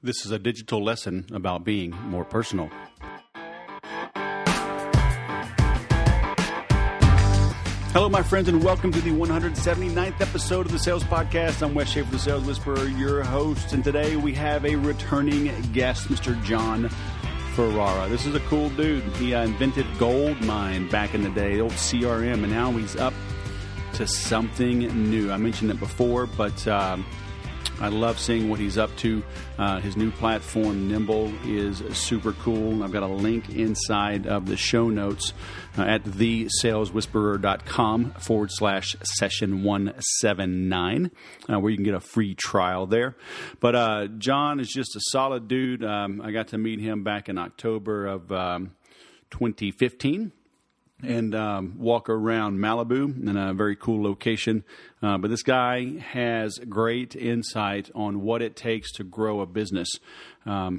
This is a digital lesson about being more personal. Hello, my friends, and welcome to the 179th episode of the Sales Podcast. I'm Wes Schaefer, the Sales Whisperer, your host, and today we have a returning guest, Mr. Jon Ferrara. This is a cool dude. He invented Goldmine back in the day, the old CRM, and now he's up to something new. I mentioned it before, but I love seeing what he's up to. His new platform, Nimble, is super cool. I've got a link inside of the show notes at thesaleswhisperer.com/session179, where you can get a free trial there. But Jon is just a solid dude. I got to meet him back in October of 2015. And walk around Malibu in a very cool location. But this guy has great insight on what it takes to grow a business.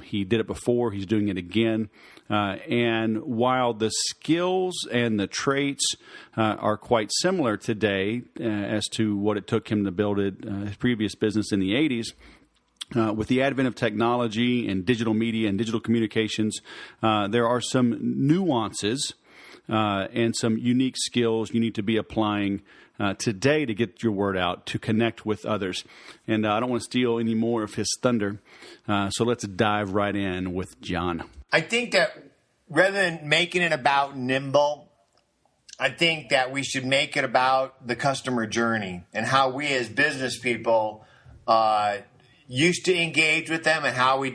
He did it before. He's doing it again. And while the skills and the traits are quite similar today as to what it took him to build his previous business in the 80s, with the advent of technology and digital media and digital communications, there are some nuances and some unique skills you need to be applying today to get your word out, to connect with others. And I don't want to steal any more of his thunder, so let's dive right in with Jon. I think that rather than making it about Nimble, I think that we should make it about the customer journey and how we as business people used to engage with them, and how we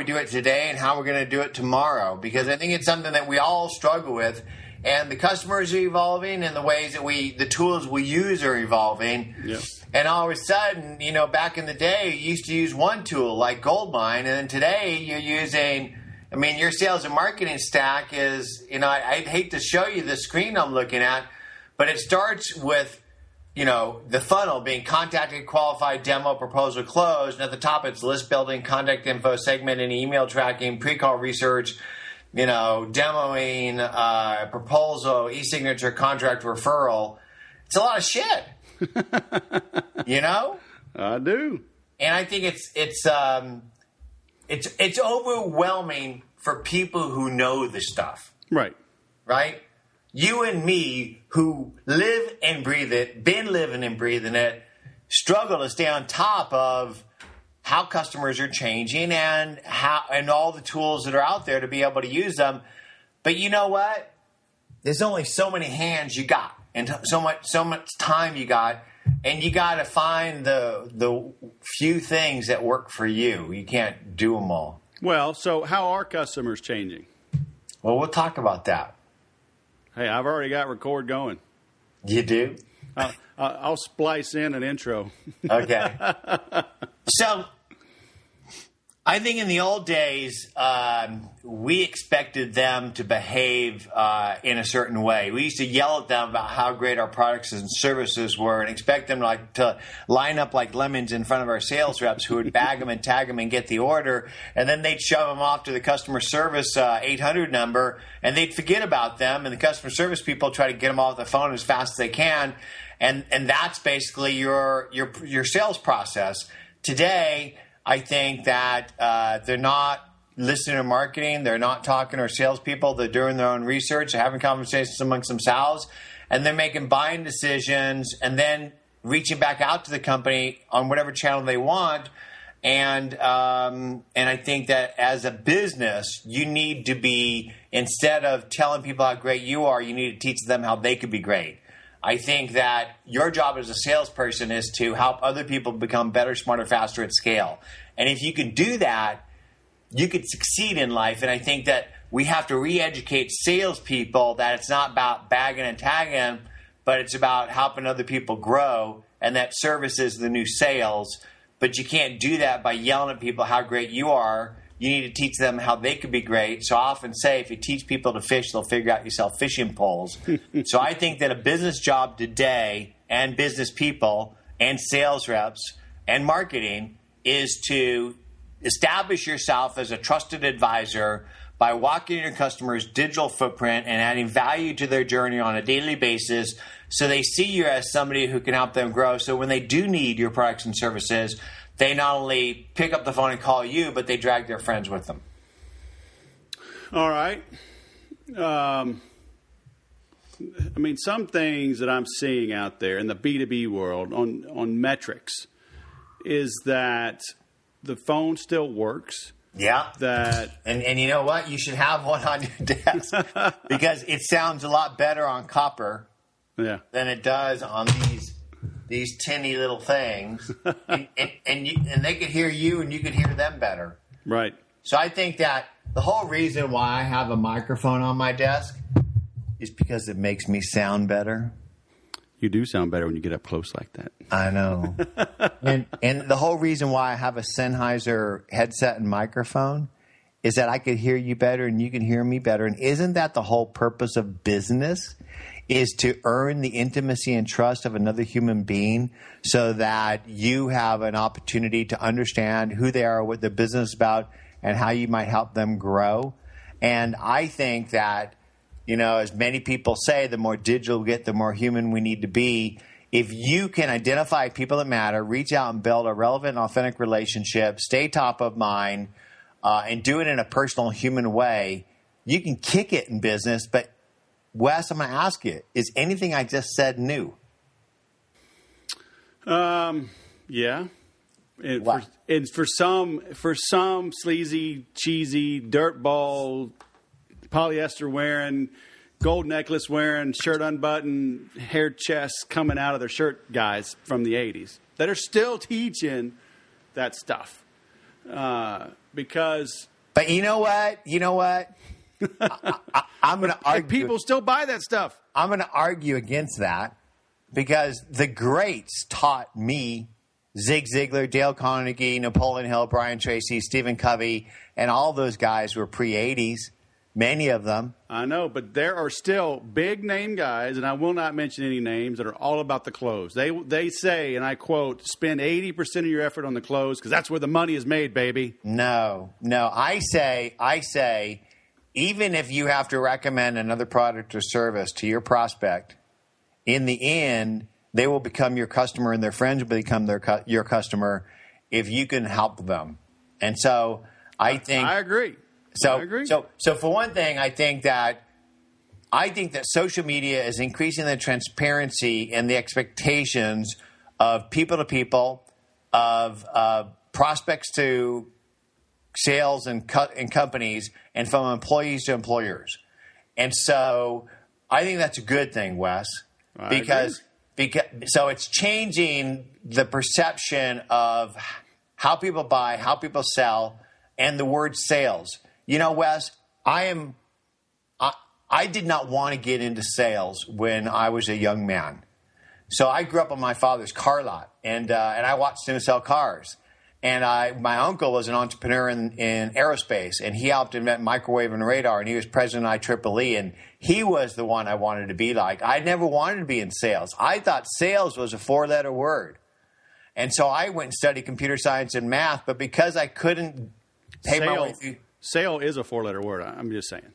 do it today and how we're going to do it tomorrow. Because I think it's something that we all struggle with. And the customers are evolving, and the ways that the tools we use are evolving. Yep. And all of a sudden, back in the day, you used to use one tool like Goldmine, and then today you're using, your sales and marketing stack is, I'd hate to show you the screen I'm looking at, but it starts with, the funnel being contacted, qualified, demo, proposal, closed. And at the top, it's list building, contact info, segmenting, email tracking, pre-call research, demoing, proposal, e-signature, contract, referral. It's a lot of shit. I do. And I think it's overwhelming for people who know the stuff. Right. Right? You and me, who live and breathe it, been living and breathing it, struggle to stay on top of how customers are changing and all the tools that are out there to be able to use them. But you know what? There's only so many hands you got, and so much time you got, and you got to find the few things that work for you. You can't do them all. Well, so how are customers changing? Well, we'll talk about that. Hey, I've already got record going. You do? I'll splice in an intro. Okay. So, I think in the old days, we expected them to behave in a certain way. We used to yell at them about how great our products and services were, and expect them to line up like lemons in front of our sales reps, who would bag them and tag them and get the order, and then they'd shove them off to the customer service 800 number, and they'd forget about them, and the customer service people try to get them off the phone as fast as they can, and that's basically your sales process. Today, I think that they're not listening to marketing. They're not talking to our salespeople. They're doing their own research. They're having conversations amongst themselves. And they're making buying decisions and then reaching back out to the company on whatever channel they want. And I think that as a business, you need to be, instead of telling people how great you are, you need to teach them how they could be great. I think that your job as a salesperson is to help other people become better, smarter, faster at scale. And if you can do that, you could succeed in life. And I think that we have to re-educate salespeople that it's not about bagging and tagging, but it's about helping other people grow, and that service is the new sales. But you can't do that by yelling at people how great you are. You need to teach them how they could be great. So I often say, if you teach people to fish, they'll figure out you sell fishing poles. So I think that a business job today, and business people and sales reps and marketing, is to establish yourself as a trusted advisor by walking your customers' digital footprint and adding value to their journey on a daily basis, so they see you as somebody who can help them grow. So when they do need your products and services, they not only pick up the phone and call you, but they drag their friends with them. All right. I mean, some things that I'm seeing out there in the B2B world on metrics is that the phone still works. Yeah. And you know what? You should have one on your desk because it sounds a lot better on copper than it does on these tinny little things. and they could hear you and you could hear them better. Right. So I think that the whole reason why I have a microphone on my desk is because it makes me sound better. You do sound better when you get up close like that. I know. and the whole reason why I have a Sennheiser headset and microphone is that I could hear you better and you can hear me better. And isn't that the whole purpose of business, is to earn the intimacy and trust of another human being so that you have an opportunity to understand who they are, what their business is about, and how you might help them grow. And I think that, you know, as many people say, the more digital we get, the more human we need to be. If you can identify people that matter, reach out and build a relevant, authentic relationship, stay top of mind, and do it in a personal, human way, you can kick it in business. But, Wes, I'm going to ask you, is anything I just said new? Yeah. And for some sleazy, cheesy, dirtball, polyester wearing, gold necklace wearing, shirt unbuttoned, hair chests coming out of their shirt guys from the 80s that are still teaching that stuff. Because... But you know what? I'm going to argue. People still buy that stuff. I'm going to argue against that because the greats taught me, Zig Ziglar, Dale Carnegie, Napoleon Hill, Brian Tracy, Stephen Covey, and all those guys were pre-'80s. Many of them. I know, but there are still big name guys, and I will not mention any names, that are all about the close. They say, and I quote, spend 80% of your effort on the close because that's where the money is made, baby. No. I say, even if you have to recommend another product or service to your prospect, in the end, they will become your customer and their friends will become your customer if you can help them. And so I think... I agree. So for one thing, I think that social media is increasing the transparency and the expectations of people to people, of prospects to sales and companies, and from employees to employers. And so I think that's a good thing, Wes, because so it's changing the perception of how people buy, how people sell, and the word sales. You know, Wes, I did not want to get into sales when I was a young man. So I grew up on my father's car lot, and I watched him sell cars. And my uncle was an entrepreneur in aerospace, and he helped invent microwave and radar, and he was president of IEEE, and he was the one I wanted to be like. I never wanted to be in sales. I thought sales was a 4-letter word. And so I went and studied computer science and math, but because I couldn't pay my way through... Sale is a 4-letter word. I'm just saying.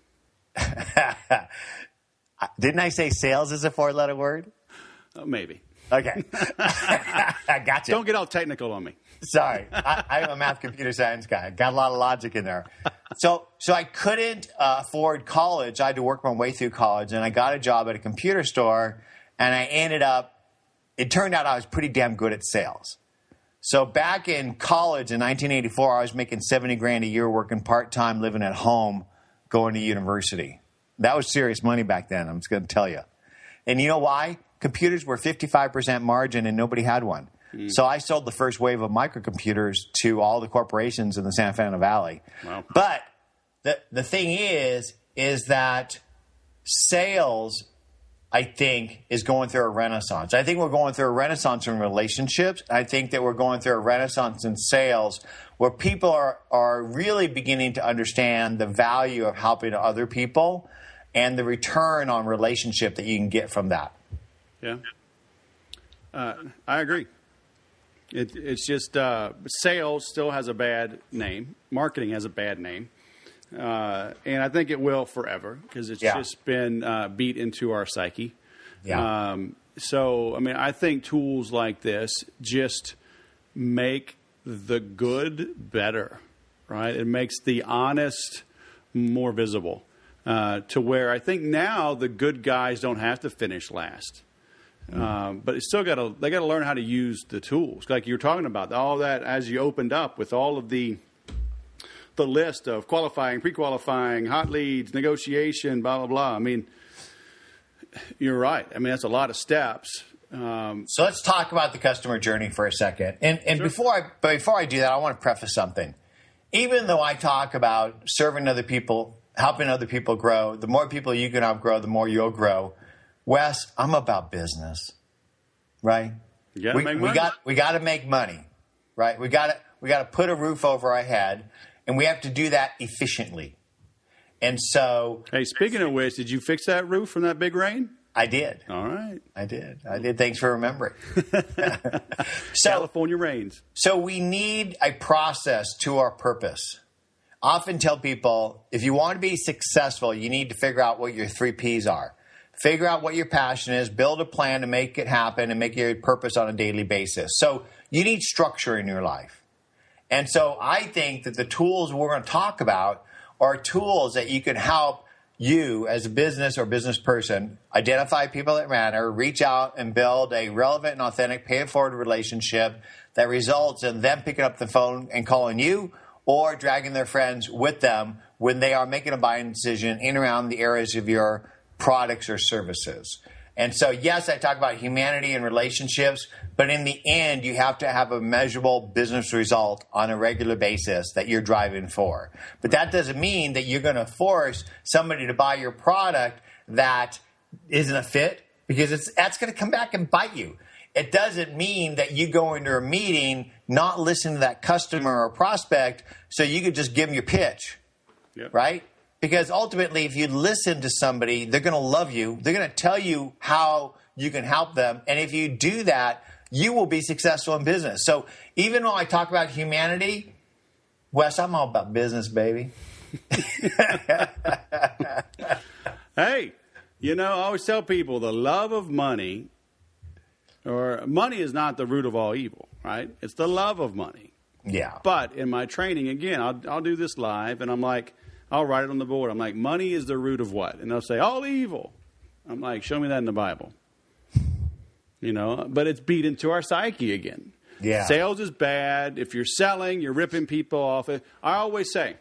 Didn't I say sales is a 4-letter word? Maybe. Okay. I got you. Don't get all technical on me. Sorry. I'm a math computer science guy. Got a lot of logic in there. So I couldn't afford college. I had to work my way through college, and I got a job at a computer store, and it turned out I was pretty damn good at sales. So back in college in 1984, I was making $70,000 a year working part-time, living at home, going to university. That was serious money back then, I'm just going to tell you. And you know why? Computers were 55% margin and nobody had one. So I sold the first wave of microcomputers to all the corporations in the San Fernando Valley. Wow. But the thing is that sales, I think, is going through a renaissance. I think we're going through a renaissance in relationships. I think that we're going through a renaissance in sales where people are really beginning to understand the value of helping other people and the return on relationship that you can get from that. Yeah. I agree. It's just sales still has a bad name. Marketing has a bad name. And I think it will forever because it's just been beat into our psyche. Yeah. So, I mean, I think tools like this just make the good better, right? It makes the honest more visible, to where I think now the good guys don't have to finish last. But it's still they got to learn how to use the tools. Like you were talking about, all that as you opened up with all of the list of qualifying, pre-qualifying, hot leads, negotiation, blah, blah, blah. I mean, you're right. I mean, that's a lot of steps. So let's talk about the customer journey for a second. And Sure. before I do that, I want to preface something. Even though I talk about serving other people, helping other people grow, the more people you can help grow, the more you'll grow. Wes, I'm about business, right? You gotta make money. We got to make money, right? We got to put a roof over our head, and we have to do that efficiently. And so, hey, speaking of which, did you fix that roof from that big rain? I did. All right. I did. Thanks for remembering. California rains. So we need a process to our purpose. I often tell people, if you want to be successful, you need to figure out what your 3 Ps are. Figure out what your passion is, build a plan to make it happen, and make your purpose on a daily basis. So you need structure in your life. And so I think that the tools we're going to talk about are tools that you can help you as a business or business person identify people that matter, reach out and build a relevant and authentic pay-it-forward relationship that results in them picking up the phone and calling you or dragging their friends with them when they are making a buying decision in and around the areas of your products or services. And so, yes, I talk about humanity and relationships, but in the end, you have to have a measurable business result on a regular basis that you're driving for. But that doesn't mean that you're going to force somebody to buy your product that isn't a fit, because that's going to come back and bite you. It doesn't mean that you go into a meeting, not listen to that customer or prospect, so you could just give them your pitch, right? Because ultimately, if you listen to somebody, they're going to love you. They're going to tell you how you can help them. And if you do that, you will be successful in business. So even though I talk about humanity, Wes, I'm all about business, baby. Hey, I always tell people the love of money, or money is not the root of all evil, right? It's the love of money. Yeah. But in my training, again, I'll do this live, and I'm like, I'll write it on the board. I'm like, money is the root of what? And they'll say, all evil. I'm like, show me that in the Bible. But it's beat into our psyche again. Yeah. Sales is bad. If you're selling, you're ripping people off. I always say,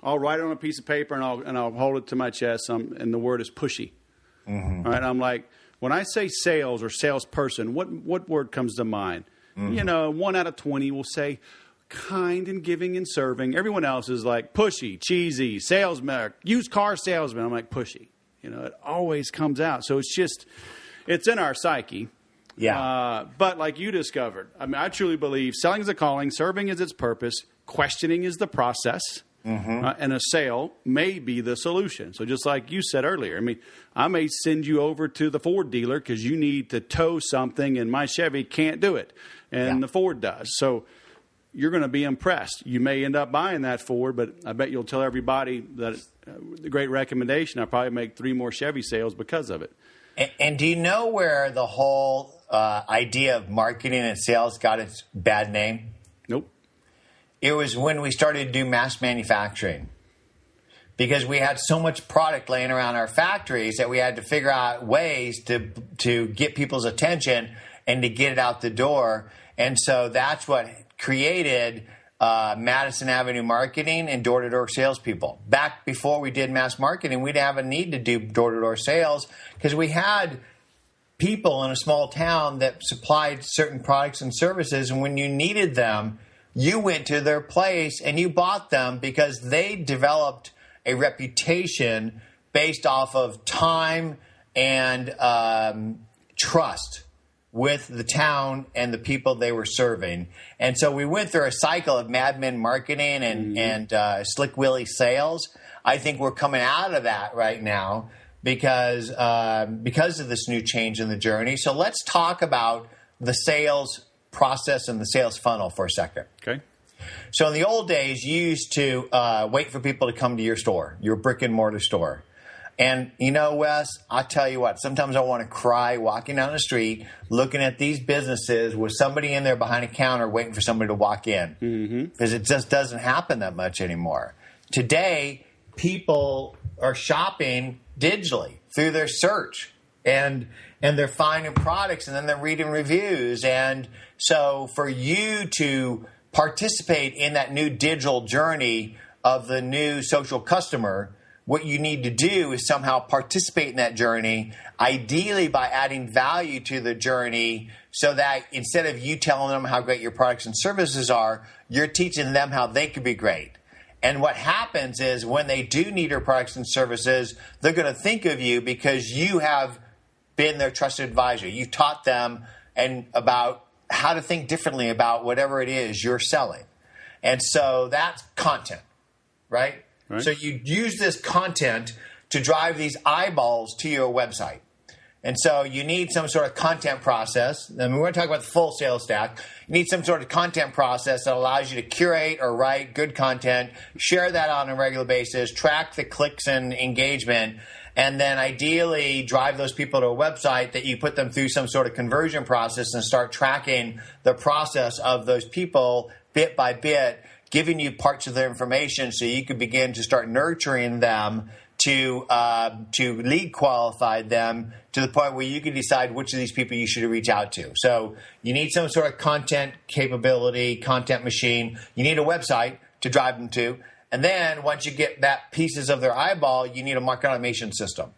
I'll write it on a piece of paper and I'll hold it to my chest. And the word is pushy. Mm-hmm. All right. I'm like, when I say sales or salesperson, what word comes to mind? Mm-hmm. 1 out of 20 will say kind and giving and serving. Everyone else is like pushy, cheesy, salesman, used car salesman. I'm like pushy. It always comes out. So it's in our psyche. Yeah. But like you discovered, I truly believe selling is a calling, serving is its purpose, questioning is the process, and a sale may be the solution. So just like you said earlier, I may send you over to the Ford dealer because you need to tow something and my Chevy can't do it, and the Ford does. So you're going to be impressed. You may end up buying that Ford, but I bet you'll tell everybody that the great recommendation. I'll probably make 3 more Chevy sales because of it. And do you know where the whole idea of marketing and sales got its bad name? Nope. It was when we started to do mass manufacturing. Because we had so much product laying around our factories that we had to figure out ways to get people's attention and to get it out the door. And so that's what created Madison Avenue marketing and door-to-door salespeople. Back before we did mass marketing, we'd have a need to do door-to-door sales because we had people in a small town that supplied certain products and services, and when you needed them, you went to their place and you bought them because they developed a reputation based off of time and trust with the town and the people they were serving. And so we went through a cycle of Mad Men marketing and Slick Willie sales. I think we're coming out of that right now because of this new change in the journey. So let's talk about the sales process and the sales funnel for a second. Okay. So in the old days, you used to wait for people to come to your store, your brick and mortar store. And you know, Wes, I'll tell you what, sometimes I want to cry walking down the street, looking at these businesses with somebody in there behind a counter waiting for somebody to walk in. Because it just doesn't happen that much anymore. Today, people are shopping digitally through their search. And they're finding products, and then they're reading reviews. And so for you to participate in that new digital journey of the new social customer, what you need to do is somehow participate in that journey, ideally by adding value to the journey, so that instead of you telling them how great your products and services are, you're teaching them how they could be great. And what happens is when they do need your products and services, they're going to think of you because you have been their trusted advisor. You taught them about how to think differently about whatever it is you're selling. And so that's content, right? So you use this content to drive these eyeballs to your website. And so you need some sort of content process. I mean, we're going to talk about the full sales stack. You need some sort of content process that allows you to curate or write good content, share that on a regular basis, track the clicks and engagement, and then ideally drive those people to a website that you put them through some sort of conversion process and start tracking the process of those people bit by bit, giving you parts of their information so you can begin to start nurturing them to lead qualify them to the point where you can decide which of these people you should reach out to. So you need some sort of content capability, content machine. You need a website to drive them to. And then once you get that pieces of their eyeball, you need a market automation system.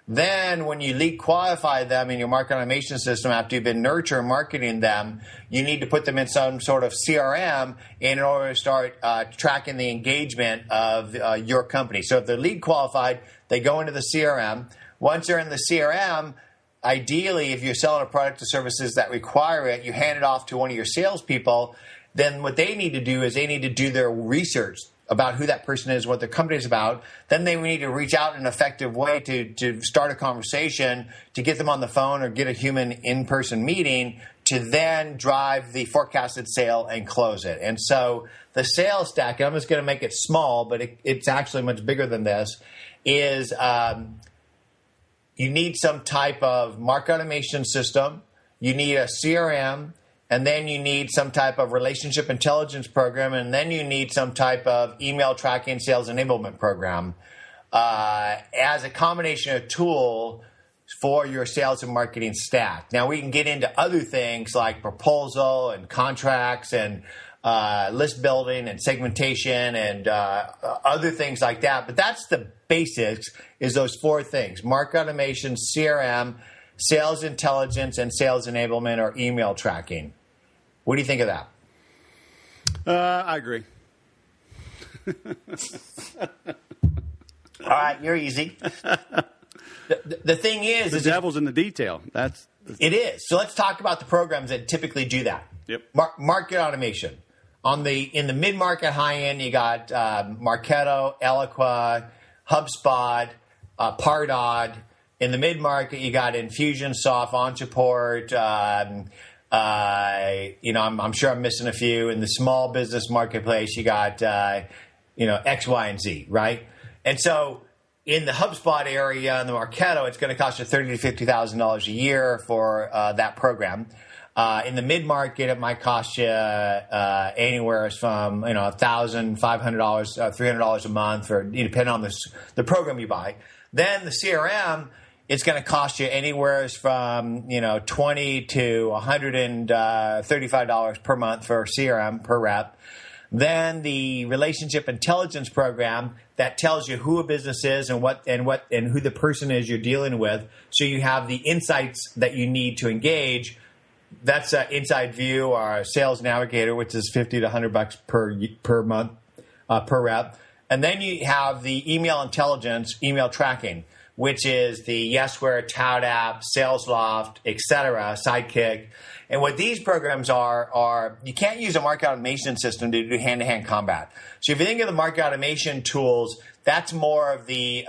Then when you lead qualify them in your market automation system after you've been nurturing marketing them, you need to put them in some sort of CRM in order to start tracking the engagement of your company. So if they're lead qualified, they go into the CRM. Once they're in the CRM, ideally, if you're selling a product or services that require it, you hand it off to one of your salespeople. Then what they need to do is they need to do their research about who that person is, what their company is about. Then they need to reach out in an effective way to start a conversation, to get them on the phone or get a human in-person meeting, to then drive the forecasted sale and close it. And so the sales stack, and I'm just going to make it small, but it's actually much bigger than this, is you need some type of market automation system, you need a CRM, and then you need some type of relationship intelligence program, and then you need some type of email tracking sales enablement program as a combination of tool for your sales and marketing stack. Now, we can get into other things like proposal and contracts and list building and segmentation and other things like that. But that's the basics, is those four things: market automation, CRM, sales intelligence, and sales enablement or email tracking. What do you think of that? I agree. All right, you're easy. The thing is, the devil's in the detail. It is. So let's talk about the programs that typically do that. Yep. Market automation. In the mid-market high end, you got Marketo, Eloqua, HubSpot, Pardot. In the mid-market, you got Infusionsoft, OnSupport. I'm sure I'm missing a few. In the small business marketplace, you got X, Y, and Z, right? And so in the HubSpot area and the Marketo, it's going to cost you $30,000 to $50,000 a year for that program. In the mid-market, it might cost you anywhere from $1,500, $300 a month, or depending on the program you buy. Then the CRM, it's going to cost you anywhere from $20 to $135 per month for CRM per rep. Then the relationship intelligence program that tells you who a business is and who the person is you're dealing with, so you have the insights that you need to engage. That's an Inside View or a Sales Navigator, which is $50 to $100 per month per rep. And then you have the email intelligence, email tracking, which is the Yesware, ToutApp, SalesLoft, etc., Sidekick. And what these programs are you can't use a market automation system to do hand-to-hand combat. So if you think of the market automation tools, that's more of the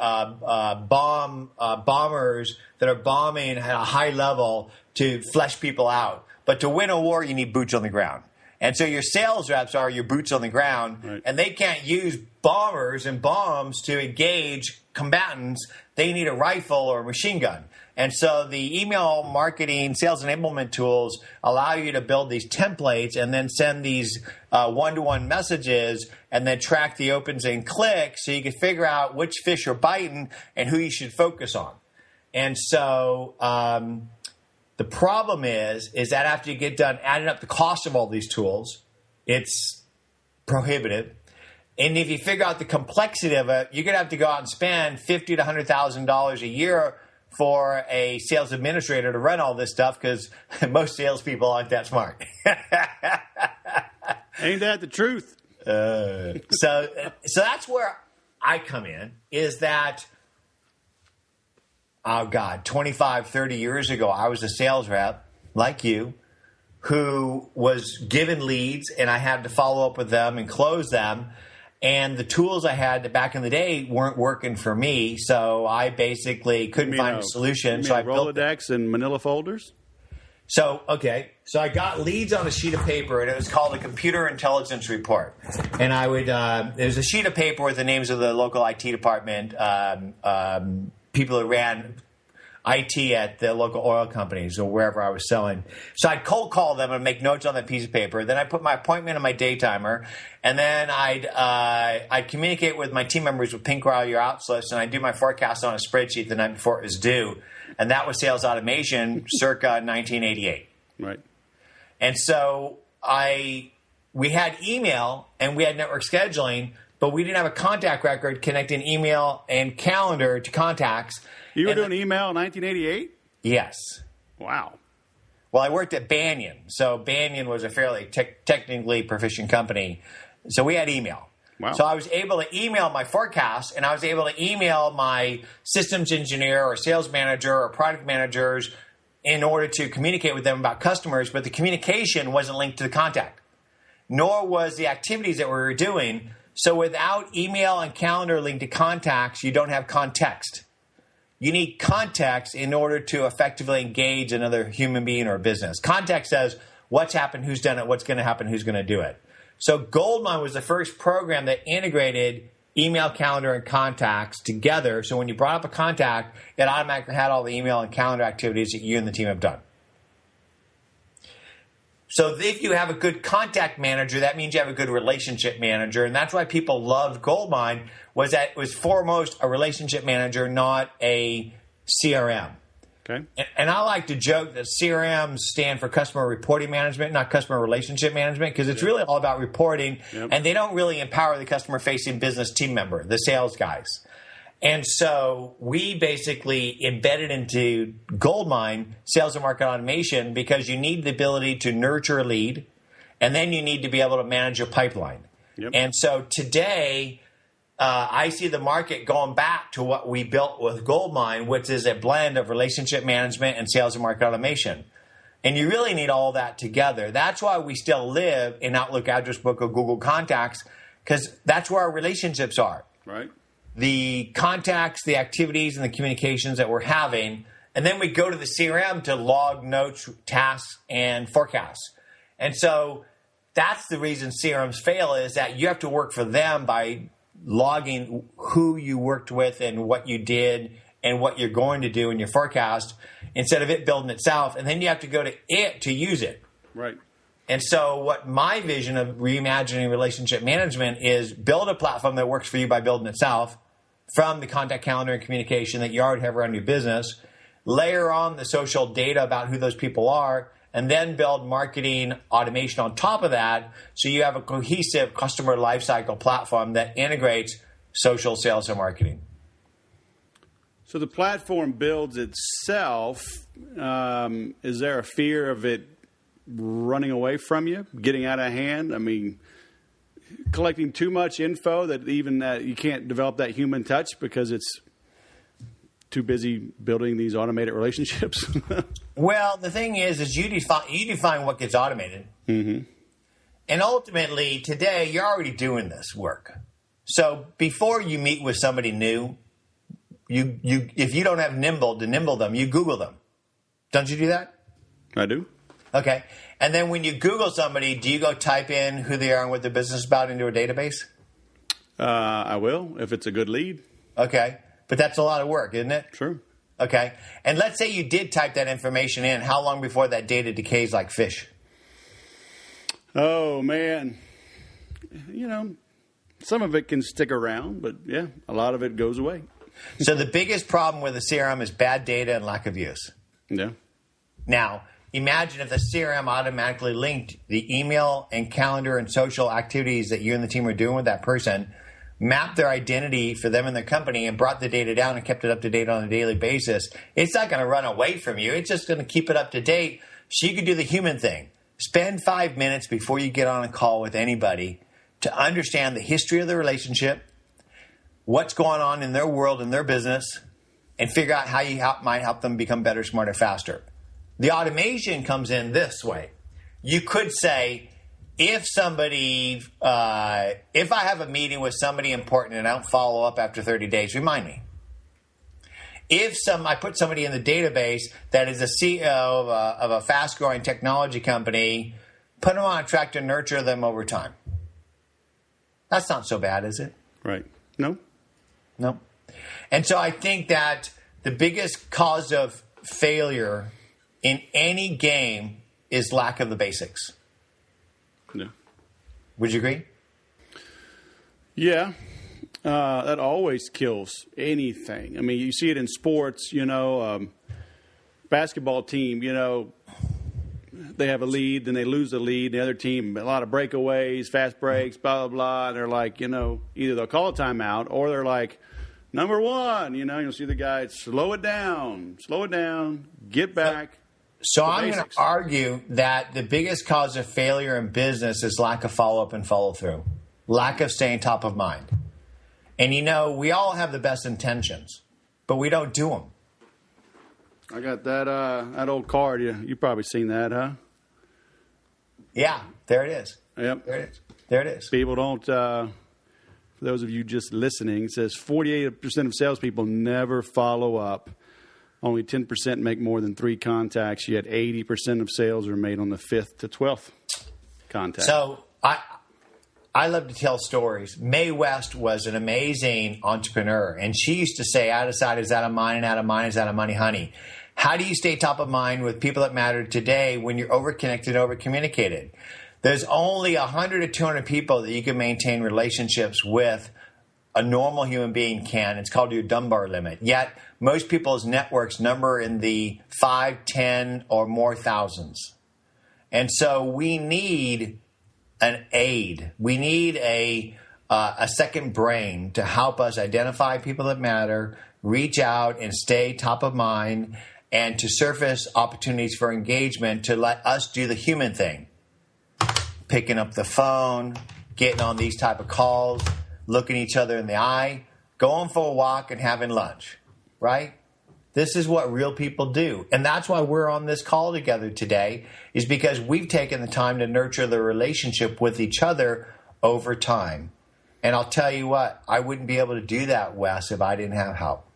bombers that are bombing at a high level to flesh people out. But to win a war, you need boots on the ground. And so your sales reps are your boots on the ground, right. and they can't use bombers and bombs to engage combatants. They need a rifle or a machine gun. And so the email marketing sales enablement tools allow you to build these templates and then send these one-to-one messages and then track the opens and clicks so you can figure out which fish are biting and who you should focus on. And so the problem is that after you get done adding up the cost of all these tools, it's prohibitive. And if you figure out the complexity of it, you're going to have to go out and spend $50,000 to $100,000 a year for a sales administrator to run all this stuff because most salespeople aren't that smart. Ain't that the truth? So that's where I come in, is that, 25, 30 years ago, I was a sales rep like you who was given leads, and I had to follow up with them and close them. And the tools I had back in the day weren't working for me, so I basically couldn't find a solution. So I built Rolodex and Manila folders. So I got leads on a sheet of paper, and it was called a computer intelligence report. And I would it was a sheet of paper with the names of the local IT department, people who ran IT at the local oil companies or wherever I was selling. So I'd cold call them and make notes on that piece of paper. Then I'd put my appointment on my day timer, and then I'd communicate with my team members with pink while you're out slips, and I'd do my forecast on a spreadsheet the night before it was due. And that was sales automation circa 1988. Right. And so we had email and we had network scheduling, but we didn't have a contact record connecting email and calendar to contacts. You were doing email in 1988? Yes. Wow. Well, I worked at Banyan. So Banyan was a fairly technically proficient company. So we had email. Wow. So I was able to email my forecast, and I was able to email my systems engineer or sales manager or product managers in order to communicate with them about customers, but the communication wasn't linked to the contact, nor was the activities that we were doing. So without email and calendar linked to contacts, you don't have context. You need context in order to effectively engage another human being or business. Context says what's happened, who's done it, what's going to happen, who's going to do it. So Goldmine was the first program that integrated email, calendar, and contacts together. So when you brought up a contact, it automatically had all the email and calendar activities that you and the team have done. So if you have a good contact manager, that means you have a good relationship manager. And that's why people loved Goldmine, was that it was foremost a relationship manager, not a CRM. Okay. And I like to joke that CRMs stand for customer reporting management, not customer relationship management, because it's really all about reporting, and they don't really empower the customer-facing business team member, the sales guys. And so we basically embedded into Goldmine sales and market automation because you need the ability to nurture a lead, and then you need to be able to manage your pipeline. Yep. And so today, I see the market going back to what we built with Goldmine, which is a blend of relationship management and sales and market automation. And you really need all that together. That's why we still live in Outlook Address Book or Google Contacts, because that's where our relationships are. Right. The contacts, the activities, and the communications that we're having. And then we go to the CRM to log notes, tasks, and forecasts. And so that's the reason CRMs fail, is that you have to work for them by logging who you worked with and what you did and what you're going to do in your forecast instead of it building itself. And then you have to go to it to use it. Right. And so what my vision of reimagining relationship management is, build a platform that works for you by building itself from the contact calendar and communication that you already have around your business, layer on the social data about who those people are, and then build marketing automation on top of that, so you have a cohesive customer lifecycle platform that integrates social, sales, and marketing. So the platform builds itself. Is there a fear of it running away from you, getting out of hand? I mean, collecting too much info that even you can't develop that human touch because it's too busy building these automated relationships? Well, the thing is you define what gets automated. Mm-hmm. And ultimately, today, you're already doing this work. So before you meet with somebody new, if you don't have Nimble to nimble them, you Google them. Don't you do that? I do. Okay. And then when you Google somebody, do you go type in who they are and what their business is about into a database? I will, if it's a good lead. Okay. But that's a lot of work, isn't it? Sure. Okay. And let's say you did type that information in. How long before that data decays like fish? Oh, man. Some of it can stick around, but yeah, a lot of it goes away. So the biggest problem with the CRM is bad data and lack of use. Yeah. Now, imagine if the CRM automatically linked the email and calendar and social activities that you and the team are doing with that person, mapped their identity for them and their company, and brought the data down and kept it up to date on a daily basis. It's not going to run away from you. It's just going to keep it up to date so you can do the human thing. Spend 5 minutes before you get on a call with anybody to understand the history of the relationship, what's going on in their world and their business, and figure out how you might help them become better, smarter, faster. The automation comes in this way. You could say, if I have a meeting with somebody important and I don't follow up after 30 days, remind me. If I put somebody in the database that is a CEO of a fast-growing technology company, put them on a track to nurture them over time. That's not so bad, is it? Right. No. And so I think that the biggest cause of failure in any game is lack of the basics. Yeah. Would you agree? Yeah. That always kills anything. I mean, you see it in sports, basketball team, they have a lead, then they lose the lead. The other team, a lot of breakaways, fast breaks, blah, blah, blah. And they're like, either they'll call a timeout or they're like, number one, you'll see the guy, slow it down, get back. So I'm going to argue that the biggest cause of failure in business is lack of follow-up and follow-through, lack of staying top of mind. And, we all have the best intentions, but we don't do them. I got that old card. You've probably seen that, huh? Yeah, there it is. Yep. There it is. People don't, for those of you just listening, it says 48% of salespeople never follow up. Only 10% make more than 3 contacts, yet 80% of sales are made on the 5th to 12th contact. So I love to tell stories. Mae West was an amazing entrepreneur, and she used to say, out of sight is out of mind, and out of mind is out of money, honey. How do you stay top of mind with people that matter today when you're overconnected and overcommunicated? There's only 100 to 200 people that you can maintain relationships with a normal human being can. It's called your Dunbar limit. Yet most people's networks number in the 5, 10, or more thousands. And so we need an aid. We need a second brain to help us identify people that matter, reach out and stay top of mind, and to surface opportunities for engagement to let us do the human thing. Picking up the phone, getting on these type of calls, looking each other in the eye, going for a walk and having lunch, right? This is what real people do. And that's why we're on this call together today, is because we've taken the time to nurture the relationship with each other over time. And I'll tell you what, I wouldn't be able to do that, Wes, if I didn't have help.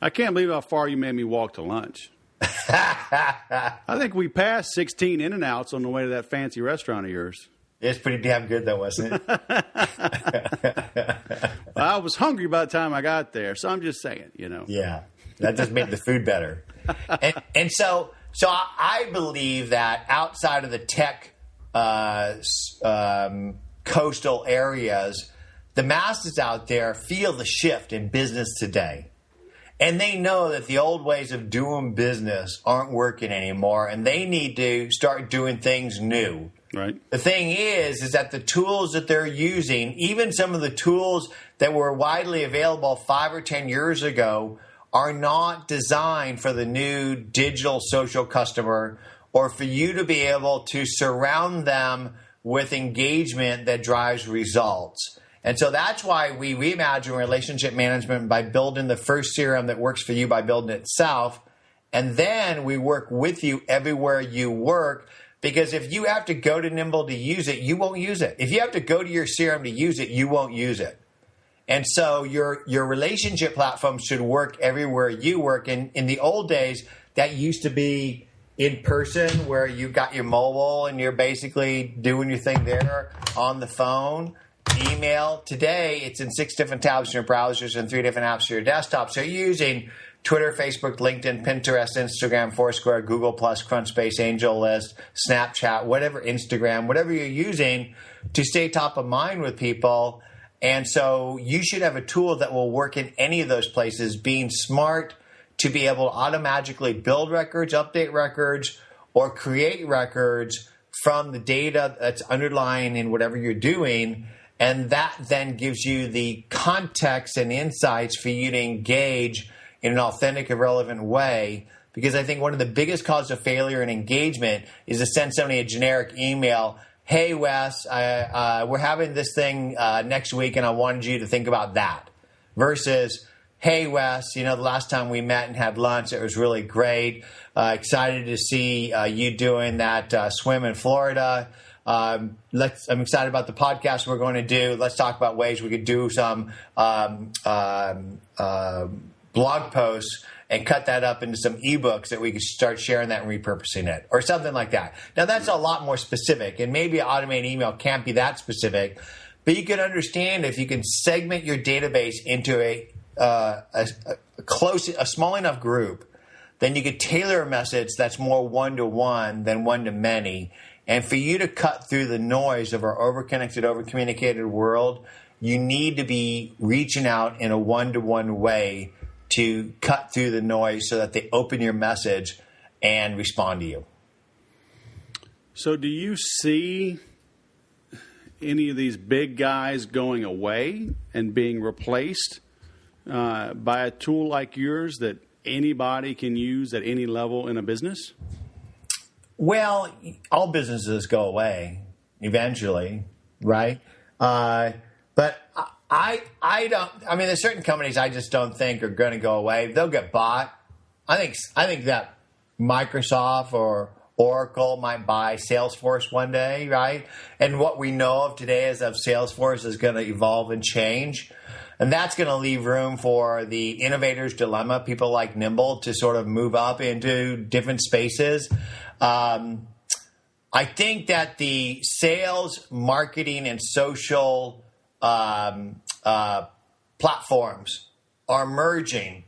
I can't believe how far you made me walk to lunch. I think we passed 16 In-N-Outs on the way to that fancy restaurant of yours. It's pretty damn good, though, wasn't it? I was hungry by the time I got there, so I'm just saying, Yeah, that just made the food better. And so I believe that outside of the tech coastal areas, the masses out there feel the shift in business today. And they know that the old ways of doing business aren't working anymore, and they need to start doing things new. Right. The thing is that the tools that they're using, even some of the tools that were widely available 5 or 10 years ago, are not designed for the new digital social customer, or for you to be able to surround them with engagement that drives results. And so that's why we reimagine relationship management by building the first CRM that works for you by building it itself. And then we work with you everywhere you work, because if you have to go to Nimble to use it, you won't use it. If you have to go to your CRM to use it, you won't use it. And so your relationship platform should work everywhere you work. And in the old days, that used to be in person where you got your mobile and you're basically doing your thing there on the phone. Email. Today, it's in 6 different tabs in your browsers and 3 different apps on your desktop. So you're using Twitter, Facebook, LinkedIn, Pinterest, Instagram, Foursquare, Google+, Crunchbase, AngelList, Snapchat, whatever, Instagram, whatever you're using to stay top of mind with people. And so you should have a tool that will work in any of those places, being smart to be able to automatically build records, update records, or create records from the data that's underlying in whatever you're doing. And that then gives you the context and insights for you to engage in an authentic and relevant way. Because I think one of the biggest causes of failure in engagement is to send somebody a generic email. Hey, Wes, we're having this thing next week, and I wanted you to think about that. Versus, hey, Wes, the last time we met and had lunch, it was really great. Excited to see you doing that swim in Florida. I'm excited about the podcast we're going to do. Let's talk about ways we could do some blog posts and cut that up into some ebooks that we could start sharing that and repurposing it or something like that. Now, that's a lot more specific, and maybe an automated email can't be that specific, but you can understand if you can segment your database into a small enough group, then you could tailor a message that's more one-to-one than one-to-many. And for you to cut through the noise of our over-connected, over-communicated world, you need to be reaching out in a one-to-one way to cut through the noise so that they open your message and respond to you. So do you see any of these big guys going away and being replaced by a tool like yours that anybody can use at any level in a business? Well, all businesses go away eventually, right? But I don't. I mean, there's certain companies I just don't think are going to go away. They'll get bought. I think that Microsoft or Oracle might buy Salesforce one day, right? And what we know of today is that Salesforce is going to evolve and change. And that's going to leave room for the innovator's dilemma, people like Nimble, to sort of move up into different spaces. I think that the sales, marketing, and social platforms are merging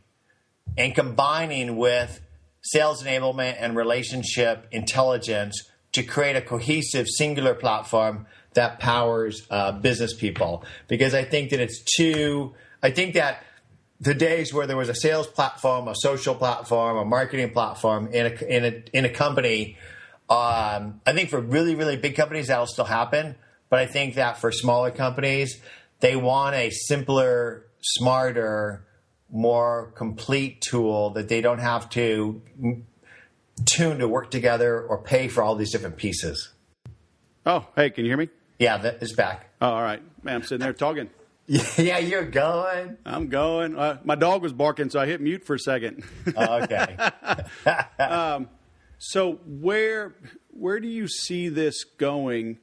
and combining with sales enablement and relationship intelligence to create a cohesive, singular platform that powers business people. Because I think that I think that the days where there was a sales platform, a social platform, a marketing platform in a company, I think for really, really big companies that'll still happen. But I think that for smaller companies, they want a simpler, smarter, more complete tool that they don't have to tune to work together or pay for all these different pieces. Oh, hey, can you hear me? Yeah, that is back. Oh, all right. Man, I'm sitting there talking. Yeah, you're going. I'm going. My dog was barking, so I hit mute for a second. Oh, okay. So where do you see this going?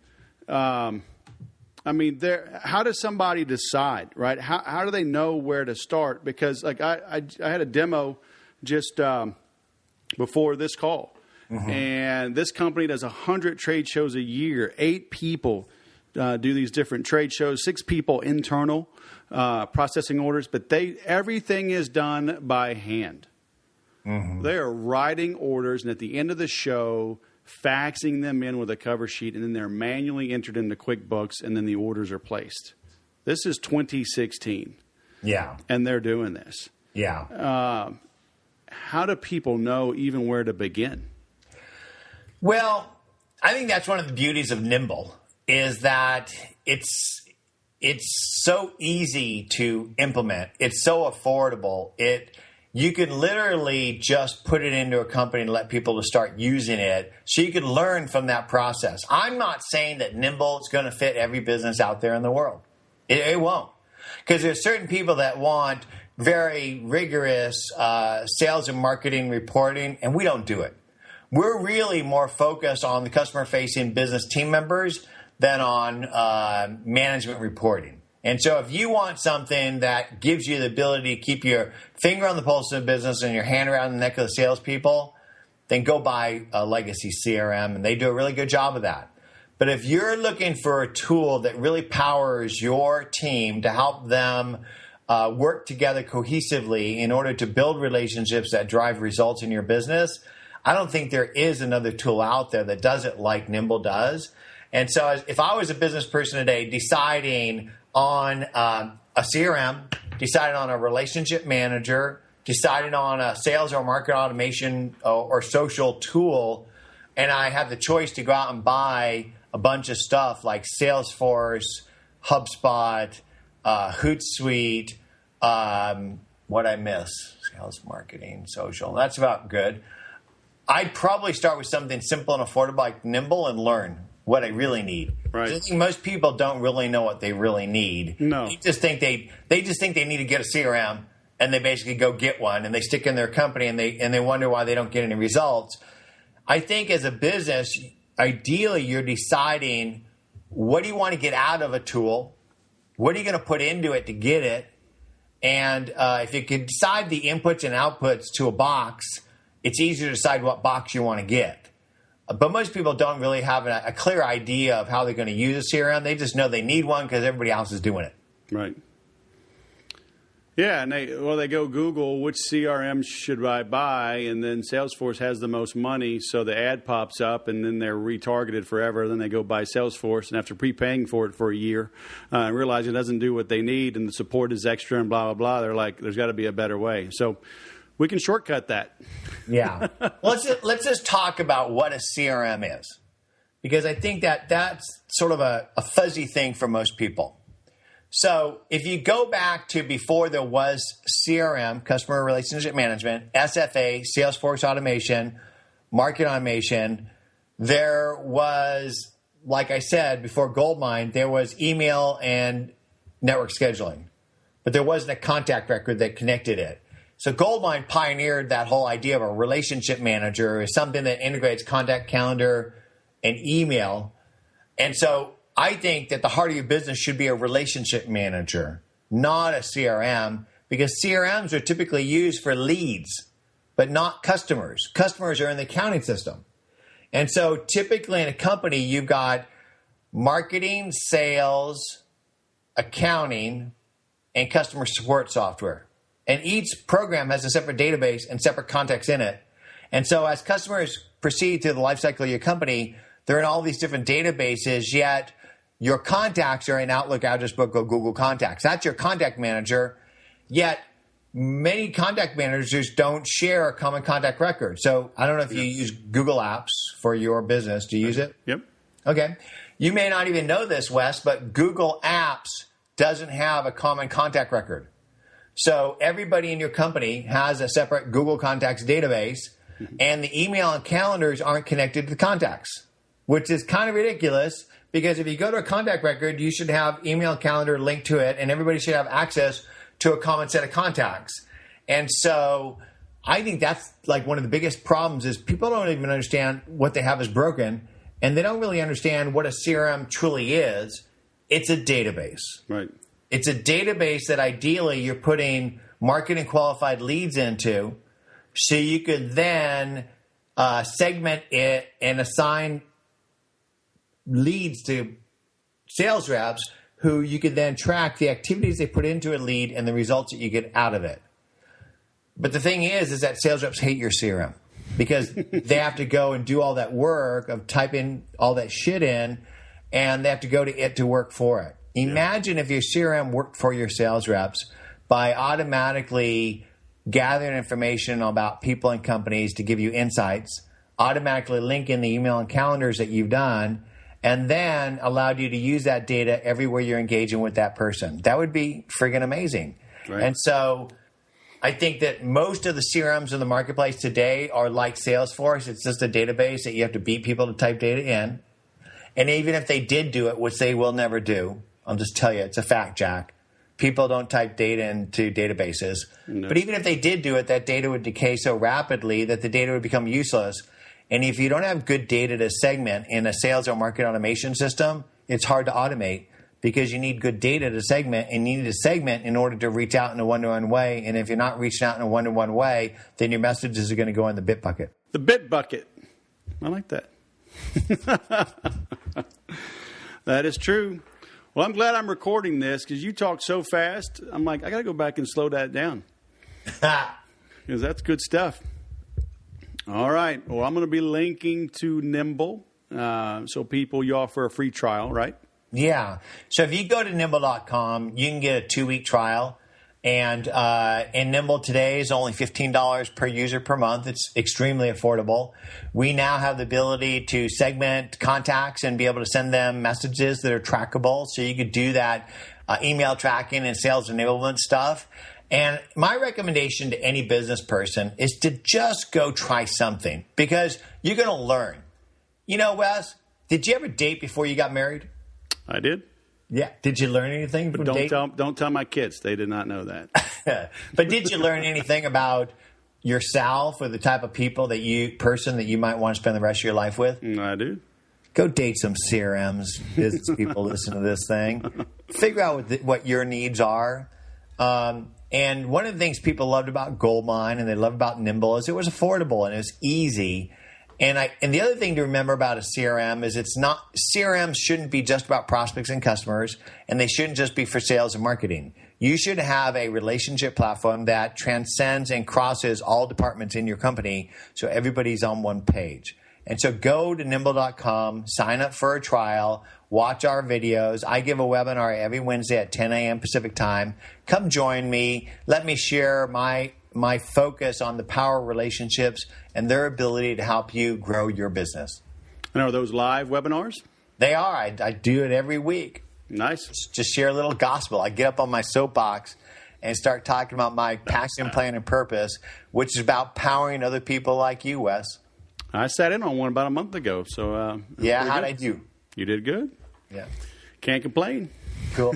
I mean, how does somebody decide, right? How do they know where to start? Because like I had a demo just before this call, mm-hmm. and this company does 100 trade shows a year. 8 people do these different trade shows. 6 people internal processing orders, but everything is done by hand. Mm-hmm. They are writing orders, and at the end of the show, faxing them in with a cover sheet, and then they're manually entered into QuickBooks, and then the orders are placed. This is 2016. Yeah. And they're doing this. Yeah. How do people know even where to begin? Well, I think that's one of the beauties of Nimble is that it's so easy to implement. It's so affordable. You could literally just put it into a company and let people to start using it so you could learn from that process. I'm not saying that Nimble is going to fit every business out there in the world. It won't. Because there's certain people that want very rigorous sales and marketing reporting, and we don't do it. We're really more focused on the customer-facing business team members than on management reporting. And so if you want something that gives you the ability to keep your finger on the pulse of the business and your hand around the neck of the salespeople, then go buy a legacy CRM, and they do a really good job of that. But if you're looking for a tool that really powers your team to help them work together cohesively in order to build relationships that drive results in your business, I don't think there is another tool out there that does it like Nimble does. And so if I was a business person today deciding on a CRM, deciding on a relationship manager, deciding on a sales or market automation or social tool, and I had the choice to go out and buy a bunch of stuff like Salesforce, HubSpot, Hootsuite, what I miss? Sales, marketing, social. That's about good. I'd probably start with something simple and affordable like Nimble and learn what I really need. Right. I think most people don't really know what they really need. No. They just think they need to get a CRM, and they basically go get one, and they stick in their company, and they wonder why they don't get any results. I think as a business, ideally you're deciding what do you want to get out of a tool, what are you going to put into it to get it, and if you can decide the inputs and outputs to a box, it's easier to decide what box you want to get. But most people don't really have a clear idea of how they're going to use a CRM. They just know they need one because everybody else is doing it. Right. Yeah, and they go Google which CRM should I buy, and then Salesforce has the most money, so the ad pops up, and then they're retargeted forever. Then they go buy Salesforce, and after prepaying for it for a year, and realize it doesn't do what they need, and the support is extra, and blah blah blah. They're like, there's got to be a better way. So we can shortcut that. Yeah. Let's just talk about what a CRM is, because I think that's sort of a fuzzy thing for most people. So if you go back to before there was CRM, customer relationship management, SFA, Salesforce automation, market automation, there was, like I said, before Goldmine, there was email and network scheduling, but there wasn't a contact record that connected it. So Goldmine pioneered that whole idea of a relationship manager as something that integrates contact calendar and email. And so I think that the heart of your business should be a relationship manager, not a CRM, because CRMs are typically used for leads, but not customers. Customers are in the accounting system. And so typically in a company, you've got marketing, sales, accounting, and customer support software. And each program has a separate database and separate contacts in it. And so as customers proceed through the life cycle of your company, they're in all these different databases, yet your contacts are in Outlook, Address Book, or Google Contacts. That's your contact manager, yet many contact managers don't share a common contact record. So I don't know if you use Google Apps for your business. Do you use it? Yep. Okay. You may not even know this, Wes, but Google Apps doesn't have a common contact record. So everybody in your company has a separate Google Contacts database, and the email and calendars aren't connected to the contacts, which is kind of ridiculous. Because if you go to a contact record, you should have email and calendar linked to it, and everybody should have access to a common set of contacts. And so I think that's like one of the biggest problems is people don't even understand what they have is broken, and they don't really understand what a CRM truly is. It's a database. Right. It's a database that ideally you're putting market and qualified leads into, so you could then segment it and assign leads to sales reps who you could then track the activities they put into a lead and the results that you get out of it. But the thing is that sales reps hate your CRM because they have to go and do all that work of typing all that shit in, and they have to go to it to work for it. Imagine if your CRM worked for your sales reps by automatically gathering information about people and companies to give you insights, automatically linking the email and calendars that you've done, and then allowed you to use that data everywhere you're engaging with that person. That would be friggin' amazing. Right. And so I think that most of the CRMs in the marketplace today are like Salesforce. It's just a database that you have to beat people to type data in. And even if they did do it, which they will never do, I'll just tell you, it's a fact, Jack. People don't type data into databases. No. But even if they did do it, that data would decay so rapidly that the data would become useless. And if you don't have good data to segment in a sales or market automation system, it's hard to automate because you need good data to segment, and you need to segment in order to reach out in a one-to-one way. And if you're not reaching out in a one-to-one way, then your messages are going to go in the bit bucket. The bit bucket. I like that. That is true. Well, I'm glad I'm recording this because you talk so fast. I'm like, I got to go back and slow that down. Because that's good stuff. All right. Well, I'm going to be linking to Nimble. So people, you offer a free trial, right? Yeah. So if you go to nimble.com, you can get a 2-week trial. And Nimble today is only $15 per user per month. It's extremely affordable. We now have the ability to segment contacts and be able to send them messages that are trackable. So you could do that email tracking and sales enablement stuff. And my recommendation to any business person is to just go try something because you're going to learn. You know, Wes, did you ever date before you got married? I did. Yeah. Did you learn anything from dating? Don't tell my kids. They did not know that. But did you learn anything about yourself or the type of person that you might want to spend the rest of your life with? I do. Go date some CRMs, business people listen to this thing. Figure out what your needs are. And one of the things people loved about Goldmine and they loved about Nimble is it was affordable and it was easy. And the other thing to remember about a CRM is CRMs shouldn't be just about prospects and customers, and they shouldn't just be for sales and marketing. You should have a relationship platform that transcends and crosses all departments in your company so everybody's on one page. And so go to nimble.com, sign up for a trial, watch our videos. I give a webinar every Wednesday at 10 a.m. Pacific time. Come join me. Let me share my focus on the power of relationships and their ability to help you grow your business. And are those live webinars? They are. I do it every week. Nice. Just share a little gospel. I get up on my soapbox and start talking about my passion, plan, and purpose, which is about powering other people like you, Wes. I sat in on one about a month ago. So yeah, how'd I do? You did good. Yeah. Can't complain. Cool.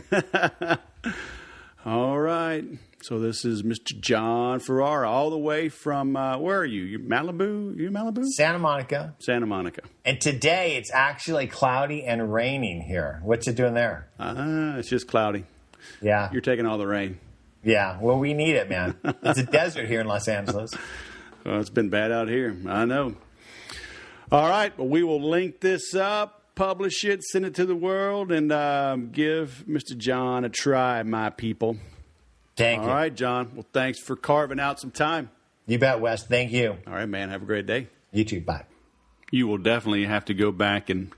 All right. So this is Mr. Jon Ferrara, all the way from, where are you? You Malibu? You Malibu? Santa Monica. Santa Monica. And today it's actually cloudy and raining here. What's it doing there? It's just cloudy. Yeah. You're taking all the rain. Yeah. Well, we need it, man. It's a desert here in Los Angeles. Well, it's been bad out here. I know. All right. Well, we will link this up, publish it, send it to the world, and give Mr. Jon a try, my people. Thank you. All right, Jon. Well, thanks for carving out some time. You bet, Wes. Thank you. All right, man. Have a great day. You too. Bye. You will definitely have to go back and,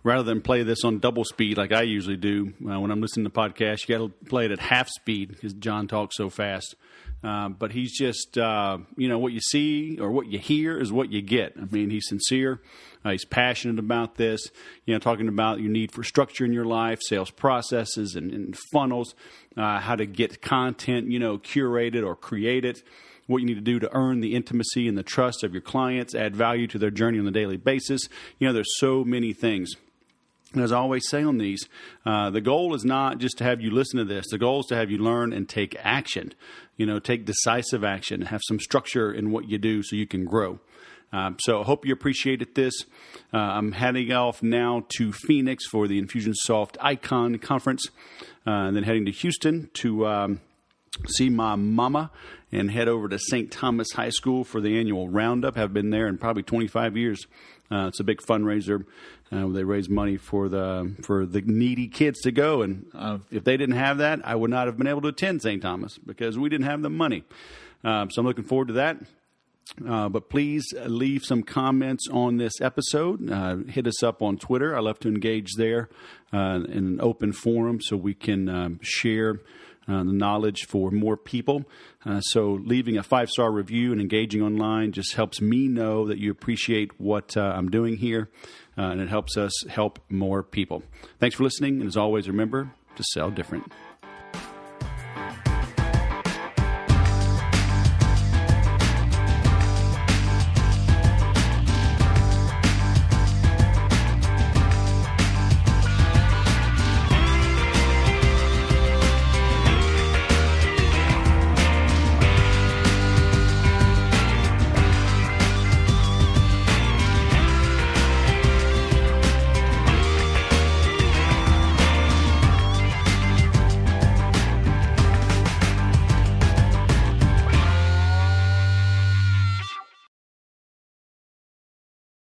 rather than play this on double speed like I usually do when I'm listening to podcasts, you got to play it at half speed because Jon talks so fast. But he's just, what you see or what you hear is what you get. I mean, he's sincere. He's passionate about this, talking about your need for structure in your life, sales processes and funnels, how to get content, curated or created, what you need to do to earn the intimacy and the trust of your clients, add value to their journey on a daily basis. There's so many things. And as I always say on these, the goal is not just to have you listen to this. The goal is to have you learn and take action, take decisive action, have some structure in what you do so you can grow. So I hope you appreciated this. I'm heading off now to Phoenix for the Infusionsoft Icon Conference, and then heading to Houston to see my mama and head over to St. Thomas High School for the annual roundup. Have been there in probably 25 years. It's a big fundraiser. They raise money for the needy kids to go. And if they didn't have that, I would not have been able to attend St. Thomas because we didn't have the money. So I'm looking forward to that. But please leave some comments on this episode. Hit us up on Twitter. I love to engage there in an open forum so we can share the knowledge for more people. So leaving a 5-star review and engaging online just helps me know that you appreciate what I'm doing here, and it helps us help more people. Thanks for listening, and as always, remember to sell different.